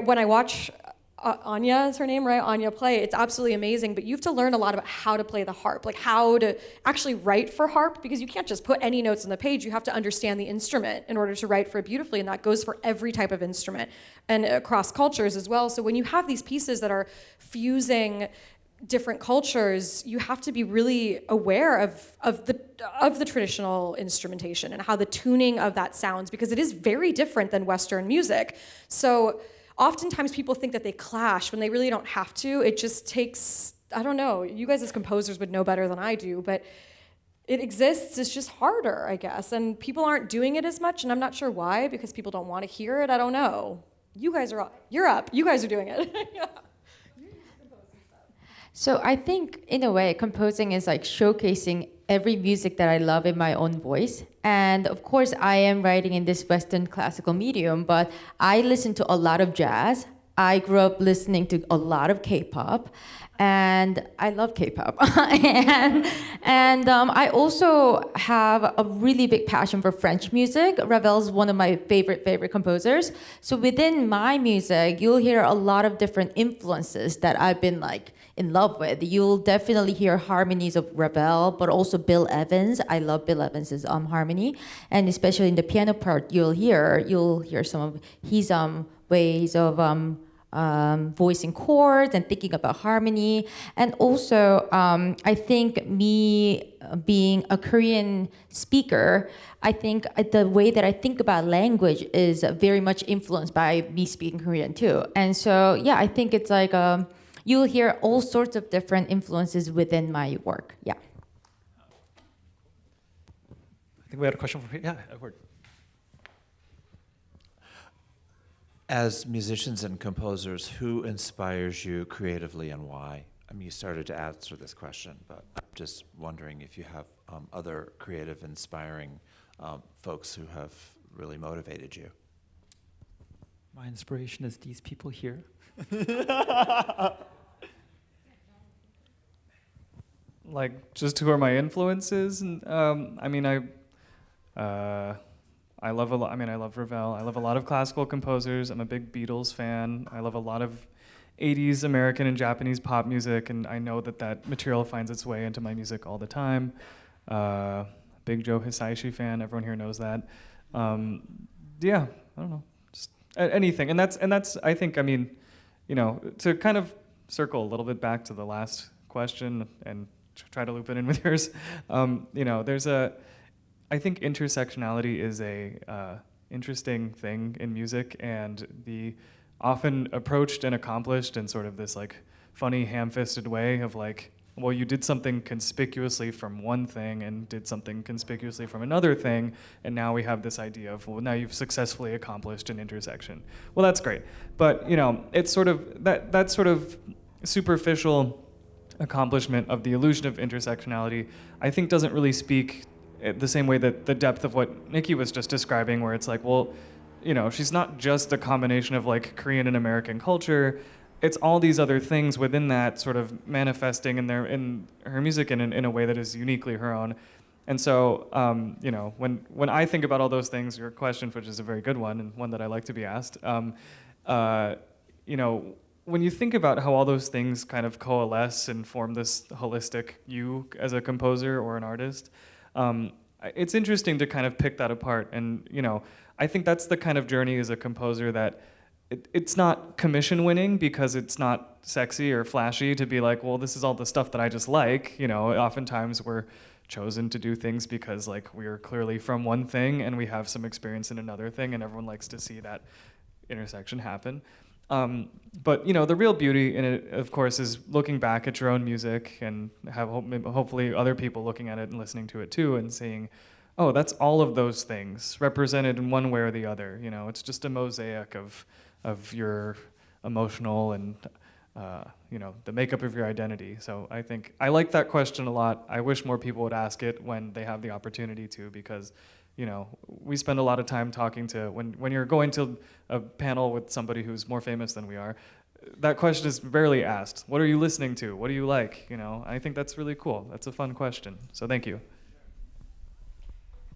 when I watch Anya is her name, right? Anya play, it's absolutely amazing, but you have to learn a lot about how to play the harp, like how to actually write for harp, because you can't just put any notes on the page. You have to understand the instrument in order to write for it beautifully, and that goes for every type of instrument and across cultures as well. So when you have these pieces that are fusing different cultures, you have to be really aware of the traditional instrumentation and how the tuning of that sounds, because it is very different than Western music. So oftentimes people think that they clash when they really don't have to. It just takes, I don't know, you guys as composers would know better than I do, but it exists. It's just harder, I guess. And people aren't doing it as much, and I'm not sure why, because people don't want to hear it. I don't know. You're up. You guys are doing it. Yeah. So I think, in a way, composing is like showcasing every music that I love in my own voice. And of course, I am writing in this Western classical medium, but I listen to a lot of jazz. I grew up listening to a lot of K-pop, and I love K-pop. and I also have a really big passion for French music. Ravel's one of my favorite composers. So within my music, you'll hear a lot of different influences that I've been like in love with. You'll definitely hear harmonies of Ravel, but also Bill Evans. I love Bill Evans's harmony, and especially in the piano part, you'll hear some of his ways of voicing chords and thinking about harmony. And also, I think me being a Korean speaker, I think the way that I think about language is very much influenced by me speaking Korean too. And so, yeah, I think it's like you'll hear all sorts of different influences within my work. Yeah. I think we had a question from here. Yeah, Edward. As musicians and composers, who inspires you creatively and why? I mean, you started to answer this question, but I'm just wondering if you have other creative, inspiring folks who have really motivated you. My inspiration is these people here. Like, just who are my influences? I mean, I love I love Ravel. I love a lot of classical composers. I'm a big Beatles fan. I love a lot of 80s American and Japanese pop music, and I know that material finds its way into my music all the time. Big Joe Hisaishi fan. Everyone here knows that. Yeah, I don't know. Just anything. And that's I think, I mean, you know, to kind of circle a little bit back to the last question and try to loop it in with yours, you know, I think intersectionality is a interesting thing in music, and the often approached and accomplished in sort of this like funny ham-fisted way of like, well, you did something conspicuously from one thing and did something conspicuously from another thing, and now we have this idea of, well, now you've successfully accomplished an intersection. Well, that's great, but you know, it's sort of that sort of superficial accomplishment of the illusion of intersectionality, I think doesn't really speak the same way that the depth of what Nicky was just describing, where it's like, well, you know, she's not just a combination of like Korean and American culture. It's all these other things within that sort of manifesting in her music in a way that is uniquely her own. And so, you know, when I think about all those things, your question, which is a very good one and one that I like to be asked, you know, when you think about how all those things kind of coalesce and form this holistic you as a composer or an artist, it's interesting to kind of pick that apart. And, you know, I think that's the kind of journey as a composer that it's not commission winning because it's not sexy or flashy to be like, well, this is all the stuff that I just like. You know, oftentimes we're chosen to do things because like we're clearly from one thing and we have some experience in another thing, and everyone likes to see that intersection happen. But you know, the real beauty in it, of course, is looking back at your own music and hopefully other people looking at it and listening to it too, and seeing, oh, that's all of those things represented in one way or the other. You know, it's just a mosaic of your emotional and you know, the makeup of your identity. So I think I like that question a lot. I wish more people would ask it when they have the opportunity to, because you know, we spend a lot of time talking to, when you're going to a panel with somebody who's more famous than we are, that question is rarely asked. What are you listening to? What do you like? You know, I think that's really cool. That's a fun question. So thank you.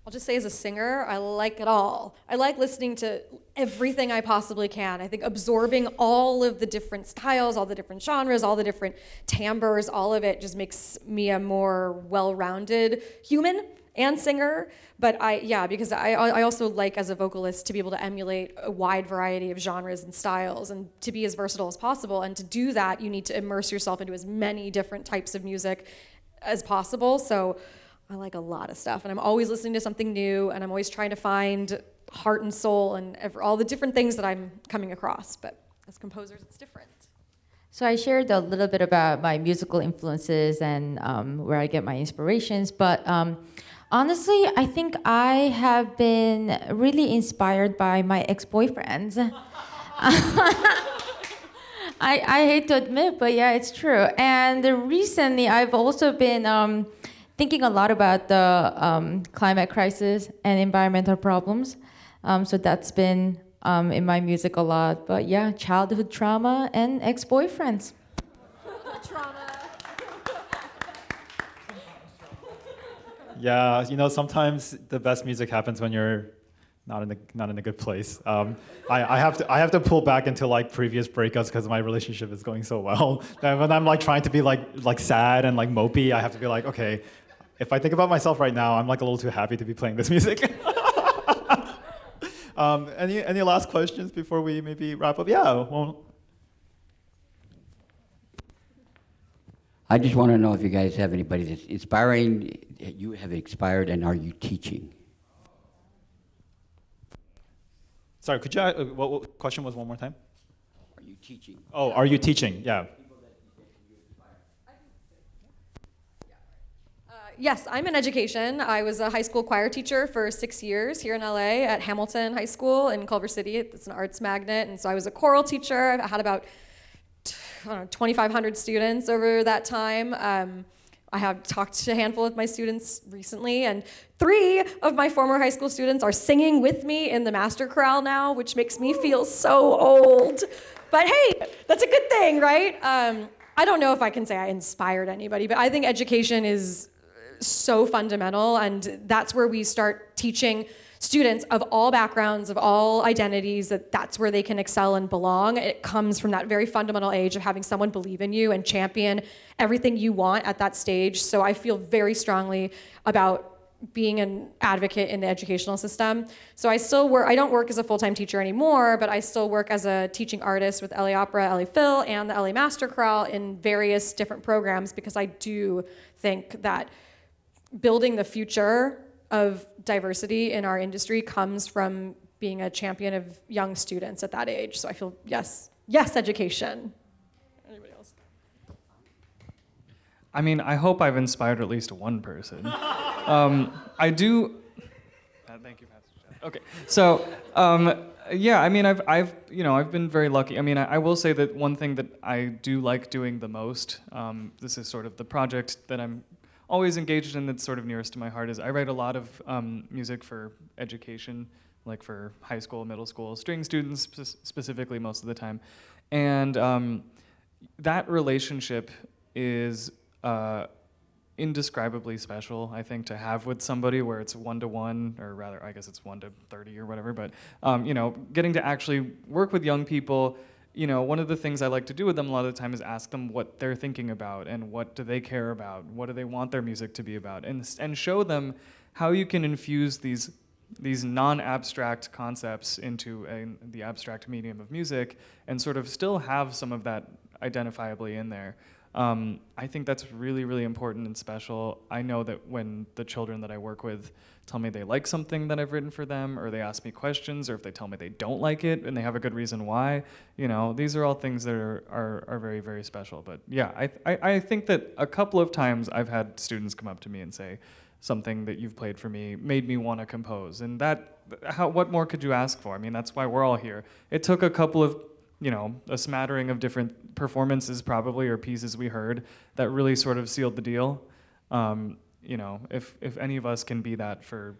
I'll just say, as a singer, I like it all. I like listening to everything I possibly can. I think absorbing all of the different styles, all the different genres, all the different timbres, all of it just makes me a more well-rounded human and singer. But because I also like, as a vocalist, to be able to emulate a wide variety of genres and styles and to be as versatile as possible. And to do that, you need to immerse yourself into as many different types of music as possible. So I like a lot of stuff, and I'm always listening to something new, and I'm always trying to find heart and soul and all the different things that I'm coming across. But as composers, it's different. So I shared a little bit about my musical influences and where I get my inspirations, but honestly, I think I have been really inspired by my ex-boyfriends. I hate to admit, but yeah, it's true. And recently, I've also been thinking a lot about the climate crisis and environmental problems. So that's been in my music a lot. But yeah, childhood trauma and ex-boyfriends. Trauma. Yeah, you know, sometimes the best music happens when you're not in a good place. I have to pull back into like previous breakups because my relationship is going so well. And when I'm like trying to be like sad and like mopey, I have to be like, okay, if I think about myself right now, I'm like a little too happy to be playing this music. Any last questions before we maybe wrap up? Yeah. Well, I just want to know if you guys have anybody that's inspiring, you have inspired, and are you teaching? sorry, could you, what question was one more time? Are you teaching? Oh, are you teaching? Yeah. Yes, I'm in education. I was a high school choir teacher for 6 years here in LA at Hamilton High School in Culver City. It's an arts magnet, and so I was a choral teacher. I had about 2,500 students over that time. I have talked to a handful of my students recently, and 3 of my former high school students are singing with me in the master chorale now, which makes me feel so old. But hey, that's a good thing, right? I don't know if I can say I inspired anybody, but I think education is so fundamental, and that's where we start teaching students of all backgrounds, of all identities, that's where they can excel and belong. It comes from that very fundamental age of having someone believe in you and champion everything you want at that stage. So I feel very strongly about being an advocate in the educational system. So I still work, I don't work as a full-time teacher anymore, but I still work as a teaching artist with LA Opera, LA Phil, and the LA Master Chorale in various different programs, because I do think that building the future of diversity in our industry comes from being a champion of young students at that age. So I feel, yes, education. Anybody else? I mean, I hope I've inspired at least one person. I do. Thank you, Pastor Jeff. Okay, so yeah, I mean, I've been very lucky. I mean, I will say that one thing that I do like doing the most. This is sort of the project that I'm always engaged in that's sort of nearest to my heart. Is I write a lot of music for education, like for high school, middle school, string students specifically most of the time, and that relationship is indescribably special, I think, to have with somebody, where it's 1-to-1, or rather, I guess it's 1-to-30 or whatever, but getting to actually work with young people, one of the things I like to do with them a lot of the time is ask them what they're thinking about and what do they care about, what do they want their music to be about, and show them how you can infuse these non-abstract concepts into the abstract medium of music and sort of still have some of that identifiably in there. I think that's really, really important and special. I know that when the children that I work with tell me they like something that I've written for them, or they ask me questions, or if they tell me they don't like it and they have a good reason why, these are all things that are very, very special. But yeah, I think that a couple of times I've had students come up to me and say, something that you've played for me made me want to compose. And what more could you ask for? I mean, that's why we're all here. It took a couple of a smattering of different performances probably, or pieces we heard, that really sort of sealed the deal. If any of us can be that for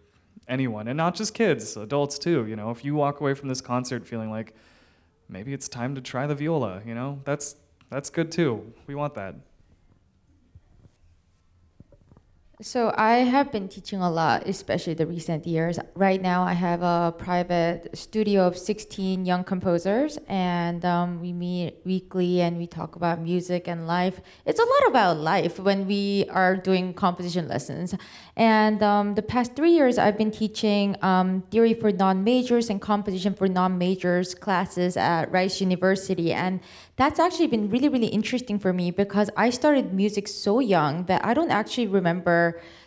anyone, and not just kids, adults too, if you walk away from this concert feeling like maybe it's time to try the viola, that's good too. We want that. So I have been teaching a lot, especially the recent years. Right now I have a private studio of 16 young composers, and we meet weekly and we talk about music and life. It's a lot about life when we are doing composition lessons. And the past 3 years I've been teaching theory for non-majors and composition for non-majors classes at Rice University. And that's actually been really, really interesting for me, because I started music so young that I don't actually remember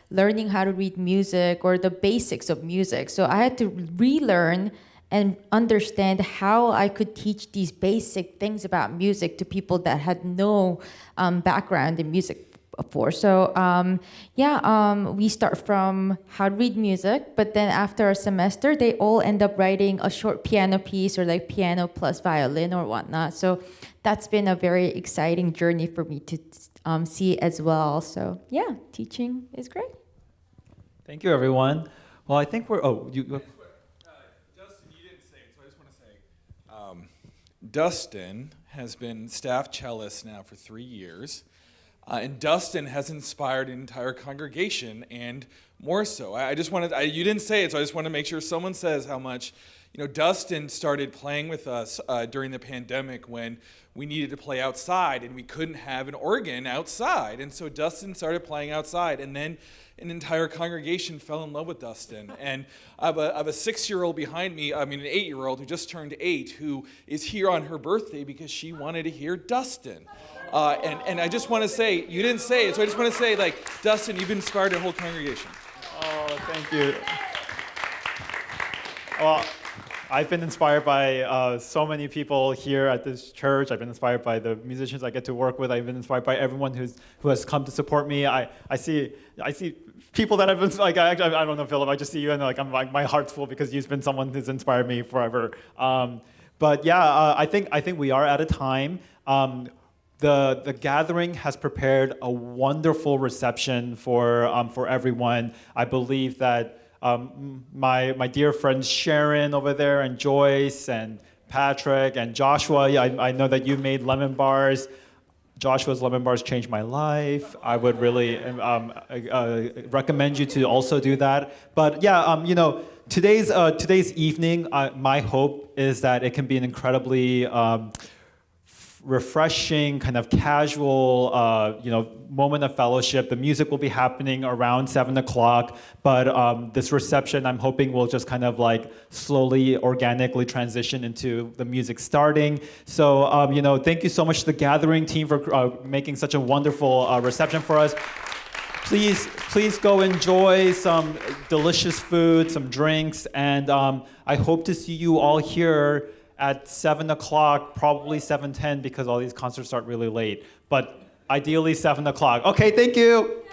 learning how to read music or the basics of music. So I had to relearn and understand how I could teach these basic things about music to people that had no background in music before. So we start from how to read music, but then after a semester, they all end up writing a short piano piece, or like piano plus violin or whatnot. So that's been a very exciting journey for me to see as well. So yeah, teaching is great. Thank you, everyone. Well, I think we're, Dustin, you didn't say it, so I just want to say, Dustin has been staff cellist now for 3 years. And Dustin has inspired an entire congregation, and more so. You didn't say it, so I just want to make sure someone says how much, Dustin started playing with us during the pandemic when we needed to play outside and we couldn't have an organ outside. And so Dustin started playing outside, and then an entire congregation fell in love with Dustin. And I have a 6-year-old behind me, an 8-year-old who just turned 8, who is here on her birthday because she wanted to hear Dustin. And I just want to say, you didn't say it, so I just want to say, Dustin, you've inspired a whole congregation. Oh, thank you. Well, I've been inspired by so many people here at this church. I've been inspired by the musicians I get to work with. I've been inspired by everyone who has come to support me. I see people that I've been I don't know, Philip. I just see you and my heart's full because you've been someone who's inspired me forever. But yeah, I think we are at a time. The gathering has prepared a wonderful reception for everyone. I believe that my dear friends Sharon over there, and Joyce and Patrick and Joshua, I know that you made lemon bars. Joshua's lemon bars changed my life. I would really recommend you to also do that. But yeah, today's evening, my hope is that it can be an incredibly refreshing, kind of casual, moment of fellowship. The music will be happening around 7 o'clock, but this reception, I'm hoping, will just kind of like slowly, organically transition into the music starting. So, thank you so much to the Gathering team for making such a wonderful reception for us. Please go enjoy some delicious food, some drinks, and I hope to see you all here at 7 o'clock, probably 7:10, because all these concerts start really late, but ideally 7 o'clock. Okay, thank you.